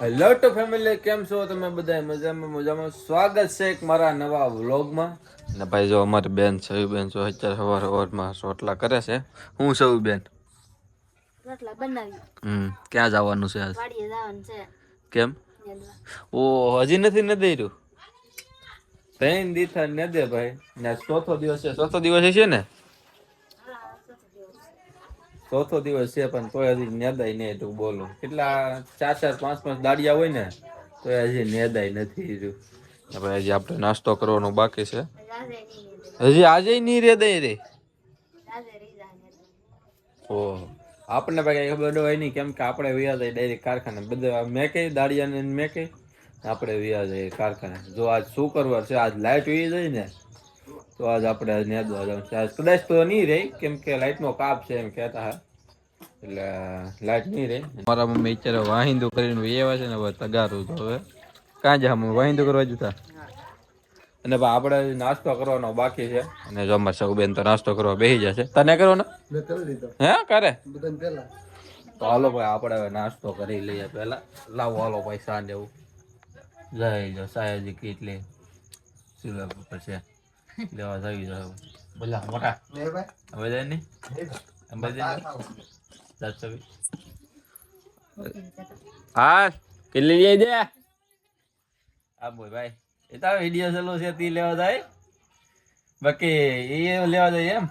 Hello two family, કેમ છો તમે બધા? મજામાં. સ્વાગત છે એક મારા નવા વ્લોગમાં. ને ભાઈ જો અમારી બેન સવી બેન જો અત્યારે સવારમાં રોટલા કરે છે. હું સવી બેન રોટલા બનાવી. ક્યાં જવાનું છે આજ? વાડીએ જવાનું છે. કેમ? ઓ હજી નથી ને દઈ રહ્યું. ત્રણ દીથા ને દે ભાઈ. ને ચોથો દિવસ છે. ચોથો દિવસ છે ને? ચોથો દિવસ છે પણ તોય હજી નેદાય નહીં એટલું બોલું. કેટલા 4-4 5-5 દાડિયા હોય ને તો હજી નેદાય નથી રહ્યું. હજી આપણે નાસ્તો કરવાનો બાકી છે. હજી આજે નહીં રેદાય રે. ઓહ, આપણને ભાઈ ખબર હોય નહીં, કેમ કે આપણે વ્યાજ ડાયરેક્ટ કારખાને બધા મેં કઈ દાડિયાને મેં કઈ આપણે વ્યાજ કારખાને. જો આજ શુક્રવાર છે, આજ લાઈટ વી જાય ને તો આજ આપણે નેદવા જવાનું છે. આજ કદાચ તો નહીં રહી, કેમ કે લાઈટનો કાપ છે એમ કહેતા હા, એટલે લાઈટ નહીં રહે. મારા મમ્મી અત્યારે વાહિંદુ કરીને એવા છે ને હવે તગારું તો હવે કાં જા મમ્મી વાહિંદુ કરવા જતા. અને આપણે નાસ્તો કરવાનો બાકી છે. અને જો અમારે સૌબેન તો નાસ્તો કરવા બેસી જશે. તને કરો ને હે કરે તો હાલો ભાઈ, આપણે હવે નાસ્તો કરી લઈએ પેલા. લાવો હાલો ભાઈ, સાંજે એવું જાય સાયાજી કેટલી સિલ્વર ઉપર છે લેવા જવી જાય. બોલા મોટા હવે જાય નહીં હા કેટલી લઈ દે આ બોય ભાઈ. એ તારો વિડીયો ચાલુ છે તી લેવા જાય, બાકી એ લેવા જાય એમ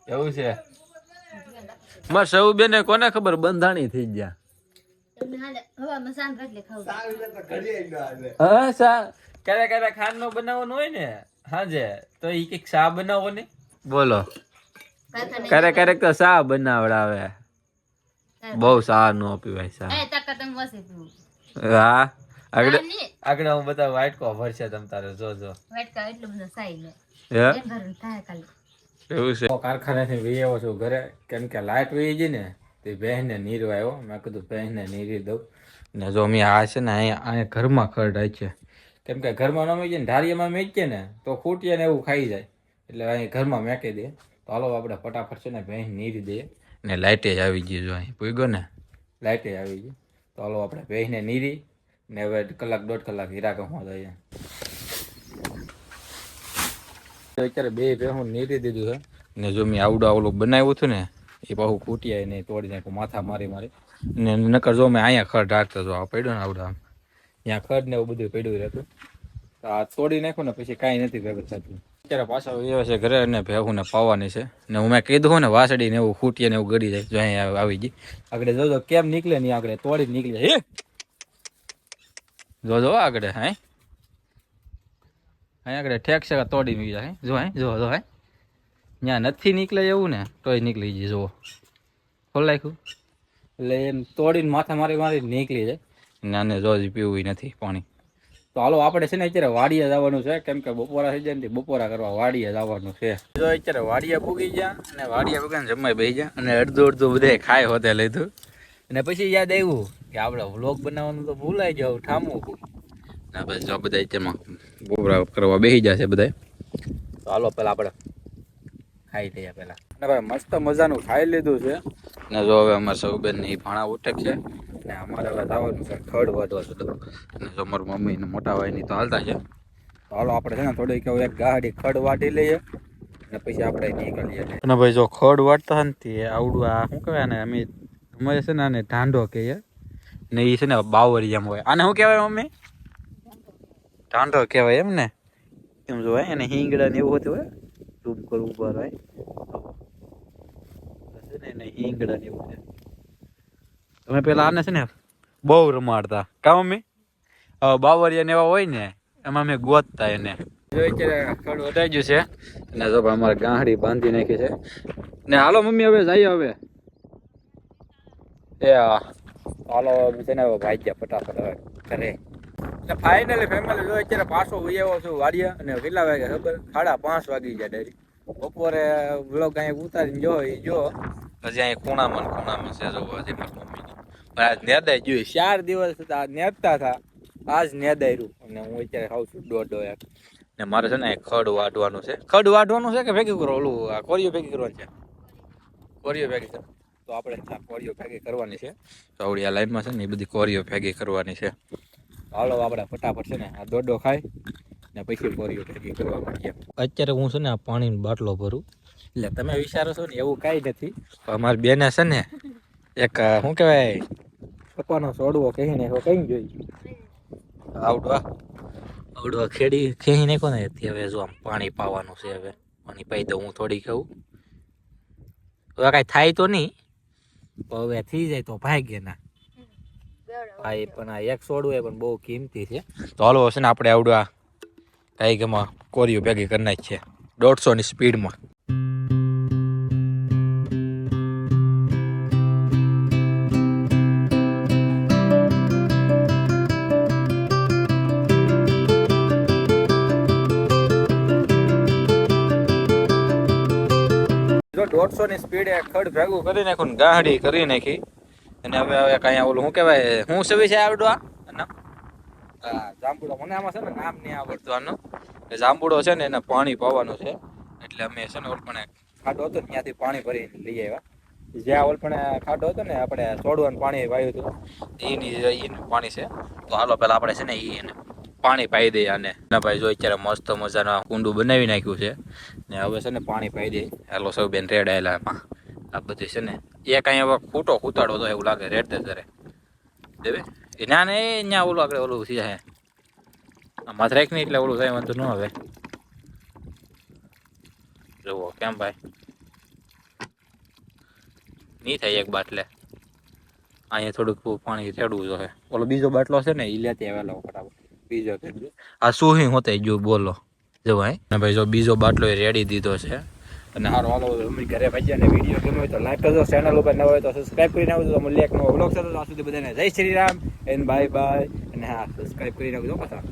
એવું છે. માર સૌ બેને કોને ખબર બંધાણી થઈ ગયા. ક્યારે ક્યારે ખાંડ નો બનાવવાનું હોય ને હાજે તો એ કઈક શા બનાવો ને બોલો. ક્યારેક ક્યારેક તો શા બનાવડાવે. બહુ શા નો પીવાય શા. હા આગળ આગળ હું બધા વાટકો ભરશે તમ તારે જોજો. વાટકા એટલું બધું સાઈ લે એ ભરું થાય ખાલી એવું છે. કારખાનેથી વી આવ્યો છું ઘરે, કેમ કે લાઈટ વહી ગઈ ને તે બહેનને નીરવા આવ્યો. મેં કીધું બહેનને નીરી દઉં. ને જો મેં આ છે ને અહીંયા ઘરમાં ખરડાય છે, કેમ કે ઘરમાં ન મેકીએ ને ઢારિયામાં મેકીએ ને તો ખૂટીએ ને એવું ખાઈ જાય, એટલે અહીં ઘરમાં મેકી દે. તો હાલો આપણે ફટાફટ છે ને બહેન નીરી દઈએ. ને લાઇટે જ આવી ગઈ, જો અહીં પૂગ્યો ને લાઇટે આવી ગઈ. તો હાલો આપણે બહેને નીરી ને હવે 1-1.5 કલાક હીરા ગમવા જઈએ. અત્યારે બે ભેહું નીરી દીધું છે. ને જો મેં આવડું ઓલું બનાવ્યું હતું ને એ પાછું ખૂટ્યા નહીં, તોડી નાખ્યું માથા મારી મારી. ને નકર જો મેં અહીંયા ખડ રાખતો જો આ પડ્યો ને આવડું આમ ત્યાં ખડ ને એવું બધું પડ્યું રહેતું. આ તોડી નાખ્યું ને પછી કાંઈ નથી ભેગું થતું. અત્યારે પાછા એ છે ઘરે ને ભેહું ને પાવાની છે. ને હું મેં કીધું ને વાસળી ને એવું ખૂટીએ ને એવું ગળી જાય. જો અહીંયા આવી ગઈ આગળ જોજો કેમ નીકળે નહીં, આગળ તોડી નીકળી જાય. જોજો આગળ હા અહીંયા આગળ ઠેક છે તોડી નીકળી જાય. જો જો હે ત્યાં નથી નીકળે એવું ને તોય નીકળી જાય. જુઓ ખોલ નાખ્યું એટલે એમ તોડીને માથા મારી મારી નીકળી જાય. નાને જો પીવું નથી પાણી. તો હાલો આપણે છે ને અત્યારે વાડીએ જવાનું છે, કેમ કે બપોરા થઈ જાય ને બપોરા કરવા વાડીએ જવાનું છે. જો અત્યારે વાડીએ પૂગી ગયા અને વાડીએ પૂગીને જમવા બેસી ગયા અને અડધું બધે ખાય હોતે લીધું. અને પછી યાદ આવ્યું કે આપણે વ્લોગ બનાવવાનું તો ભૂલાઈ જાવ ઠામું ના બસ જો બધા તેમાં બપોરા કરવા બેસી જશે બધા. તો હાલો પેલા આપણે ખાઈ લઈએ પેલા. અને ભાઈ મસ્ત મજાનું ખાઈ લીધું છે ને જો હવે અમારે સૌબેન ની ભાણા ઉઠક છે ને અમારે હવે જવાનું છે ખડ વાટવા સુધી. અને જો મારી મમ્મી ને મોટા ભાઈ ની તો હાલતા છે. તો હાલો આપણે છે ને થોડીક એક ગાડી ખડ વાટી લઈએ અને પછી આપણે નીકળીએ. અને ભાઈ જો ખડ વાટતા ને આવડું આ શું કહેવાય ને અમે છે ને આને ઢાંઢો કહીએ ને એ છે ને બાવરી એમ હોય. આને શું કહેવાય મમ્મી? ઢાંઢો કહેવાય એમ ને. એમ જોવાય એને હિંગડા ને એવું હોતું હોય ઝૂમ કરવું ઉપર હોય ને હિંગડા ને એવું છે. તમે પેલા આને છે ને બહુ રમાડતા કા મમ્મી? બાવરિયા ને એવા હોય ને એમાં અમે ગોતતા એને. જો અત્યારે ખડ વધાઈ ગયું છે અને જો અમારે ગાંહડી બાંધી નાખી છે ને. હાલો મમ્મી હવે જઈએ હવે એ હાલો છે ને ભાઈ ગયા ફટાફટ હવે ઘરે. એટલે ફાઇનલી ફેમિલી જો અત્યારે પાછો આવ્યો છું વાડીએ. અને કેટલા વાગે ખબર? 5:30 વાગી ગયા ડાયરી. બપોરે વ્લોગ અહીંયા ઉતારીને જો એ જો હજી અહીંયા ખૂણામાં છે જો હજી મારી મમ્મીની. પણ આજ નેદાઈ જોઈ 4 દિવસ હતા નેદતા હતા, આજ નેદાયરું. અને હું અત્યારે ખાઉં છું દોઢો એક. ને મારે છે ને ખડ વાઢવાનું છે. ખડ વાઢવાનું છે કે ભેગી કરો ઓલું આ કોરિયો ભેગી કરવાનું છે? કોરિયો ભેગી કરો. તો તો આપણે આ કોરીઓ ભેગી કરવાની છે. તો આવડી આ લાઈનમાં છે ને એ બધી કોરીઓ ભેગી કરવાની છે. હાલો આપણે ફટાફટ છે ને આ દોડો ખાઈ ને પછી કોરીઓ ભેગી કરવા માંડીએ. અત્યારે હું છે ને આ પાણીનો બાટલો ભરું. એટલે તમે વિચારો છો ને એવું કાંઈ નથી. અમારી બેને છે ને એક શું કહેવાય પપ્પાનો સોડવો કહીને એવો કઈ જોઈ આવડવા ખેડી ખેહી નાખો ને હવે જો આમ પાણી પાવાનું છે. હવે પાણી પાઈ દઉં હું થોડી કહું. હવે કાંઈ થાય તો નહીં, હવે થઈ જાય તો ભાગ્ય ના. હા એ પણ આ એક સોડવું એ પણ બહુ કિંમતી છે. તો હાલો છે ને આપણે આવડવા કાંઈક એમાં કોરીઓ ભેગી કરી નાખીએ 150ની સ્પીડમાં. જો 150ની સ્પીડે ખડ ભેગું કરી નાખ્યું ને ગાહડી કરી નાખી. અને હવે કાંઈ ઓલું શું કહેવાય શું સવી છે આવડવા જાંબુડો. મને આમાં છે ને નામ નહીં આવડતું આનું. જાંબુડો છે ને એને પાણી પાવાનું છે. એટલે અમે છે ને ઓલપણે ખાડો હતો ને ત્યાંથી પાણી ભરી લઈ આવ્યા. જ્યાં ઓલપણે ખાડો હતો ને આપણે છોડવાનું પાણી વાવ્યું હતું એનું પાણી છે. તો હાલો પહેલાં આપણે છે ને એને પાણી પાઈ દઈએ. અને ના ભાઈ જો અત્યારે મસ્ત મજાના કુંડું બનાવી નાખ્યું છે ને હવે છે ને પાણી પાઈ દઈએ. હાલો સૌ બેન રેડ આવેલા એમાં આ બધી છે ને એ કાંઈ હવે ખૂટો ખૂતાડો તો એવું લાગે રેડ દે કરે દેવે એ ના ને ત્યાં ઓલું આગળ ઓલું છે માથે રાખ નહીં એટલે ઓલું થાય વાંધો ન આવે. જુઓ કેમ ભાઈ નહીં થાય એક બાટલે અહીંયા થોડુંક પાણી રેડવું જોઈએ. ઓલો બીજો બાટલો છે ને એ લેતી આવેલો ફટાફટ બીજો આ શું હી હોતે જો બોલો જવાય ને ભાઈ. જો બીજો બાટલો એ રેડી દીધો છે. અને હારો હાલો અમે ઘરે ભાઈ ને વિડીયો ગમ્યો હોય તો લાઈક કરજો. ચેનલ ઉપર ન હોય તો સબસ્ક્રાઈબ કરી નાખજો. તો મળીએ એક નવો વ્લોગ સાથે. ત્યાં સુધી બધાને જય Shri Ram and bye bye. અને હા સબસ્ક્રાઈબ કરી નાખજો પાછા.